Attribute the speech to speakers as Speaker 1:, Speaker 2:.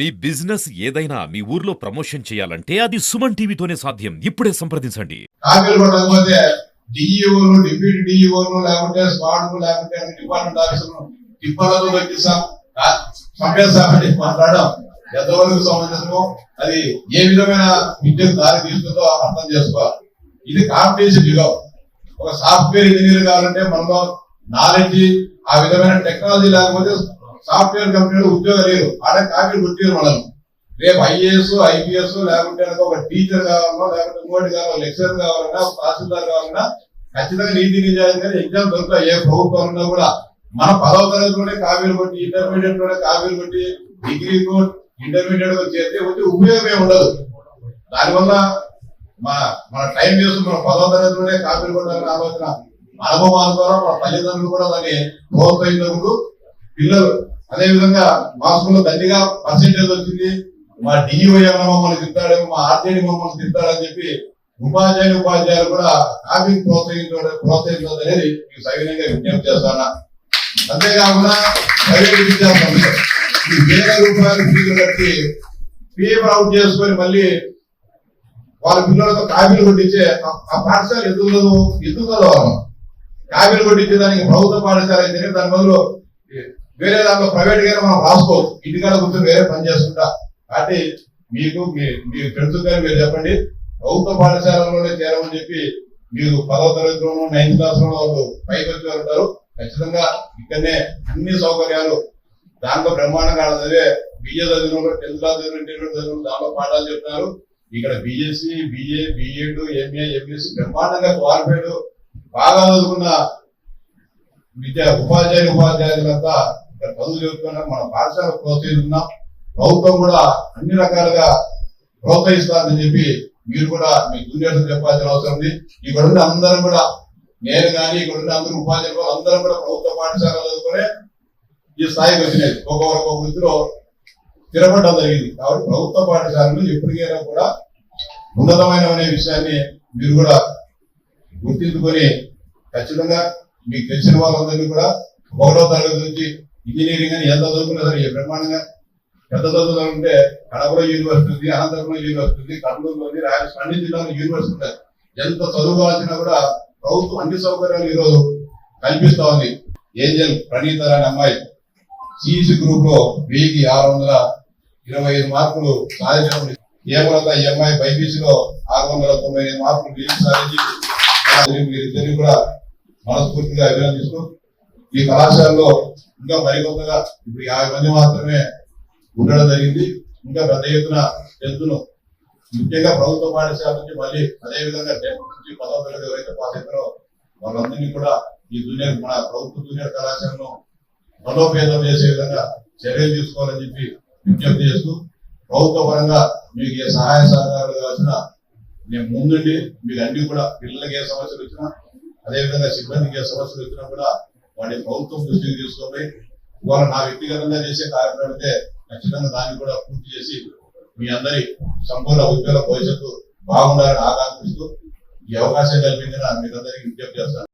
Speaker 1: మీ business ఏదైనా మీ ఊర్లో promotion చేయాలంటే అది సుమన్ టీవీతోనే సాధ్యం. ఇప్పుడే సంప్రదించండి.
Speaker 2: కాపీలు కొట్టకపోతే డిఈఓలు, డిప్యూటీ డిఈఓలు, లేకపోతే స్క్వాడ్లు, లేకపోతే డిపార్ట్మెంట్ ఆఫీసర్లు టిప్పర్లతో పెట్టిస్తాం, చంపేస్తామని మాట్లాడడం ఎంతవరకు సమంజసమో, అది ఏ విధమైన విద్యకు దారి తీస్తుందో అర్థం చేసుకోవాలి. ఇది కాంపిటీషన్ యుగం. ఒక సాఫ్ట్వేర్ ఇంజనీర్ కావాలంటే మనలో నాలెడ్జ్, ఆ విధమైన టెక్నాలజీ లేకపోతే సాఫ్ట్వేర్ కంపెనీలో ఉద్యోగం లేదు. ఆడ కాపీలు కొట్టారు మనల్ని. రేపు ఐఏఎస్, ఐపీఎస్, లేకుంటే ఒక టీచర్ కావాలన్నా, లేకపోతే ఇంకోటి కావాలి, లెక్చరర్ కావాలన్నా, తహసీల్దార్ కావాలన్నా ఖచ్చితంగా నీతి నిజాయితీగా ఎగ్జామ్ దొరుకుతాయి. ఏ ప్రభుత్వం ఉన్నా కూడా మన 10వ తరగతిలోనే కాపీలు కొట్టి, ఇంటర్మీడియట్ లోనే కాపీలు కొట్టి, డిగ్రీకు ఇంటర్మీడియట్ చేస్తే వచ్చి ఉపయోగమే ఉండదు. దానివల్ల మన టైం వేస్ట్. మన 10వ తరగతిలోనే కాపీలు కొట్టాలని ఆలోచన అనుభవాల ద్వారా మన తల్లిదండ్రులు కూడా దాన్ని ప్రోత్సహించినప్పుడు పిల్లలు అదే విధంగా మా స్కూల్లో దండిగా పర్సెంటేజ్ వచ్చింది, మా డిఈఓ ఏమైనా మమ్మల్ని తింటాడేమో, మా ఆర్జేడి మమ్మల్ని తింటాడని చెప్పి ఉపాధ్యాయులు కూడా కాపీ ప్రోత్సహించడం అనేది మీకు సవినయంగా విజ్ఞప్తి చేస్తానా. అంతేకాకుండా ప్రైవేట్ విద్యా సంస్థలు ఈ వేల రూపాయలు ఫీజులు కట్టి పేపర్ అవుట్ చేసుకొని మళ్ళీ వాళ్ళ పిల్లలతో కాపీలు కొట్టించే ఆ పాఠశాల ఎందుకు చదవాలి? కాపీలు కొట్టించే దానికి ప్రభుత్వ పాఠశాల అయితేనే దాని బదులు వేరే దాంట్లో ప్రైవేట్ గా మనం రాసుకోవచ్చు. ఇంటికాడ కూర్చొని వేరే పని చేసుకుంటా. కాబట్టి మీకు మీ ఫ్రెండ్స్ కానీ మీరు చెప్పండి, ప్రభుత్వ పాఠశాలలోనే చేరమని చెప్పి మీరు 10వ తరగతిలోనూ 9th క్లాస్ లో వాళ్ళు పైకి వచ్చి ఉంటారు. ఖచ్చితంగా ఇక్కడనే అన్ని సౌకర్యాలు దాంట్లో బ్రహ్మాండంగా చదివే బిఏ చదివిన 10th క్లాస్ చదివిన దాంట్లో పాఠాలు చెప్తున్నారు. ఇక్కడ BSc, BA, BEd, MA, MSc బ్రహ్మాండంగా క్వాలిఫైడ్ బాగా చదువుకున్న ఉపాధ్యాయులంతా ఇక్కడ చదువు చెబుతున్నారు. మన పాఠశాల ప్రోత్సహిస్తున్నాం. ప్రభుత్వం కూడా అన్ని రకాలుగా ప్రోత్సహిస్తారని చెప్పి మీరు కూడా మీ జూనియర్స్ చెప్పాల్సిన అవసరం ఉంది. ఇక్కడ ఉండే అందరం కూడా, నేను కానీ ఇక్కడ ఉండే అందరూ ఉపాధ్యాయులు అందరం కూడా ప్రభుత్వ పాఠశాల చదువుకునే ఈ స్థాయికి వచ్చినాయి. ఒక్కొక్క వృత్తిలో స్థిరపడడం జరిగింది. కాబట్టి ప్రభుత్వ పాఠశాలలు ఎప్పటికైనా కూడా ఉన్నతమైన విషయాన్ని మీరు కూడా గుర్తించుకొని ఖచ్చితంగా మీకు తెలిసిన వాళ్ళందరినీ కూడా 1వ తరగతి నుంచి ఇంజనీరింగ్ అని ఎంత చదువుకున్నా సరే బ్రహ్మాండంగా పెద్ద చదువులు ఉంటే కడపలో యూనివర్సిటీ ఉంది, అనంతపురంలో యూనివర్సిటీ ఉంది, కర్నూలు ఉంది, రాయలసీమ అన్ని జిల్లాలో యూనివర్సిటీ ఉంది. ఎంత చదువు కావాల్సినా కూడా ప్రభుత్వం అన్ని సౌకర్యాలు ఈరోజు కల్పిస్తా ఉంది. ఏంజల్ ప్రణీత అనే అమ్మాయి సిఇసి గ్రూప్ లో 1625 మార్కులు సాధించడం. ఏమన్నా ఈ అమ్మాయి బైపీసీలో 695 మార్కులు సాధించి మీరిద్దరిని కూడా మనస్ఫూర్తిగా అభినందిస్తూ ఈ కళాశాలలో ఇంకా మరికొంతగా ఇప్పుడు 50 మంది మాత్రమే ఉండడం జరిగింది. ఇంకా పెద్ద ఎత్తున టెన్త్ను ముఖ్యంగా ప్రభుత్వ పాఠశాల నుంచి మళ్ళీ అదేవిధంగా 10th నుంచి 10వ తరగతి ఎవరైతే పాస్ అవుతారో వాళ్ళందరినీ కూడా ఈ మన ప్రభుత్వ జూనియర్ కళాశాలను బలోపేతం చేసే విధంగా చర్యలు తీసుకోవాలని చెప్పి విజ్ఞప్తి చేస్తూ, ప్రభుత్వ పరంగా మీకు ఏ సహాయ సహకారాలు కావాల్సిన నేను ముందుండి మీకు అన్ని కూడా పిల్లలకి ఏ సమస్యలు వచ్చినా అదేవిధంగా సిబ్బందికి ఏ సమస్యలు వచ్చినా కూడా వాటి ప్రభుత్వం దృష్టికి తీసుకొని ఇవాళ నా వ్యక్తిగతంగా చేసే కార్యక్రమం అయితే ఖచ్చితంగా దాన్ని కూడా పూర్తి చేసి మీ అందరి సంపూర్ణ ఉద్యోగ భవిష్యత్తు బాగుండాలని ఆకాంక్షిస్తూ ఈ అవకాశం కల్పించిన మీరందరికీ విజ్ఞప్తి చేస్తాను.